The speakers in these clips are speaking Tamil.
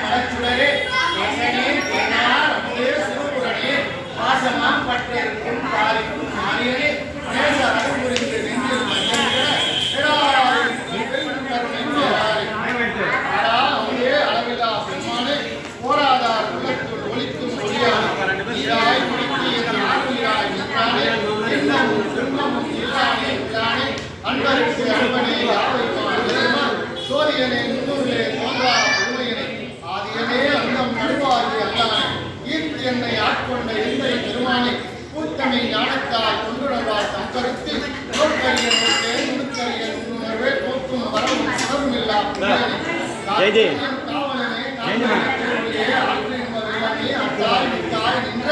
மலச்சுடரே தேசனே தேனார் அமுதே சிவபுரனே பாசமாம் பற்றிருக்கும் பாலிக்கும் மாரியனே நேச அருள்புரிந்து நெஞ்சில் மகிழ்கிற அமுதே அளவில்லா பெருமானே போராதார் உள்ளத்துள் ஒலிக்கும் ஒளியானே நீராய் முடித்து என் ஆறுயிராய் நின்றானே எண்ணமும் துன்பமும் இல்லானே உள்ளானே அன்பருக்கு அன்பனே யாவையுமா சோரியனே முன்னூரிலே தோன்றா பெருமையனே ஆதியனே அந்தம் நடுவாகி அல்லானே ஈர்த்து என்னை ஆட்கொண்ட எந்தை பெருமானே கூத்தமை ஞானத்தால் கொண்டுணர்வார் தங்கருத்து நோக்கரியன் நுணுக்கரியன் உணர்வே போக்கும் வரவும் சுடரும் இல்லா காவலனே ஆற்றின் மகிழனே அத்தாய் நிற்காய் நின்ற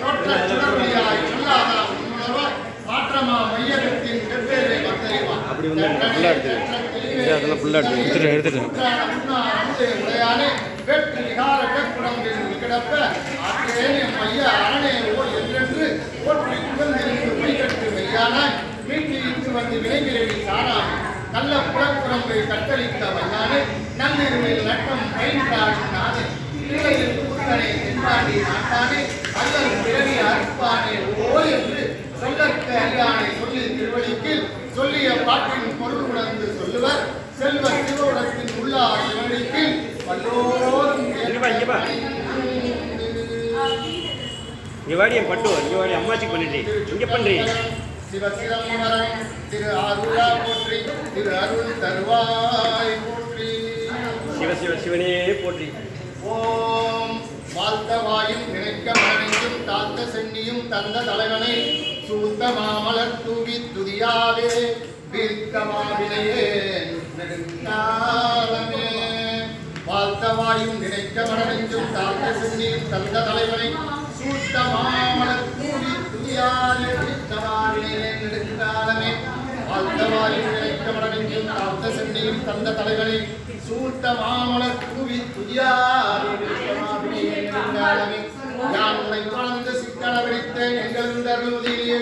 தோற்ற சுடர்வழியாய் சொல்லாதா உணர்வாய் மாற்றமா மையகத்தின் வெவ்வேறு வந்தறிவான் அப்படி வந்து அதெல்லாம் ஃபுல்லாக எடுத்துட்டேன் உடையானே வெற்றி விகார வெப்புடம்பில் கிடப்ப ஆற்றேனே மைய அரணே ஓ என்றென்று போற்றி புகழ்ந்திருந்து மைகட்டு மெய்யானாய் மீட்டி இன்று வந்து விளைகிறேன் சாரானே நல்ல புலப்புறம்பை கட்டளித்த வல்லானே நன்னிருவில் நட்டம் பயின்றாடி நானே பிள்ளையில் புத்தனை தென்பாண்டி நாட்டானே அல்லல் பிறவி அறுப்பானே ஓ என்று சொல்லற்க அறியானை சொல்லி திருவடிக்கு சொல்லிய பாட்டின் பொருள் உணர்ந்து சொல்லுவர் செல்வர் சிவகுலத்தின் உள்ளார் சிவனிக்கு வல்லோரும் அம்மாச்சிக்கு பண்ணிட்டு இங்க பண்றீங்க சிவசிதம்பரம் திரு அருளா போற்றி திரு அருள் தருவாய் போற்றி சிவனே போற்றி. ஓம் வாழ்த்தவாயும் நினைக்க மனையும் தாழ்த்த சென்னியும் தந்த தலைவனை சூத்த மாமலர் தூவி துதியாவே வீர்க்கமாவினையே நெடுங்காலமே வாழ்த்தவாயும் நினைக்க மனையும் தாழ்த்த சென்னியும் தந்த தலைவனை சூத்த மாமலர் தூவி துதியாவே வீர்க்கமாவினையே நெடுங்காலமே வாழ்த்தவாயும் நினைக்க மனையும் தாழ்த்த சென்னியும் தந்த தலைவனை சூட்ட மாமலர் தூவி துதியாவே வீர்க்கமாவினையே நெடுங்காலமே யானை தொடர்ந்து சிக்கன விடுத்தேன் எங்கள் தருவதிலே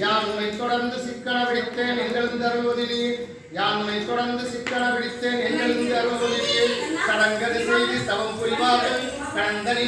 யானை தொடர்ந்து சிக்கன விடுத்தேன் எங்கள் தருவதிலே யானை தொடர்ந்து சிக்கன விடுத்தேன் எங்கள் தருவதிலே கடங்கது செய்து தவம் புரிவார்கள் கடந்தனி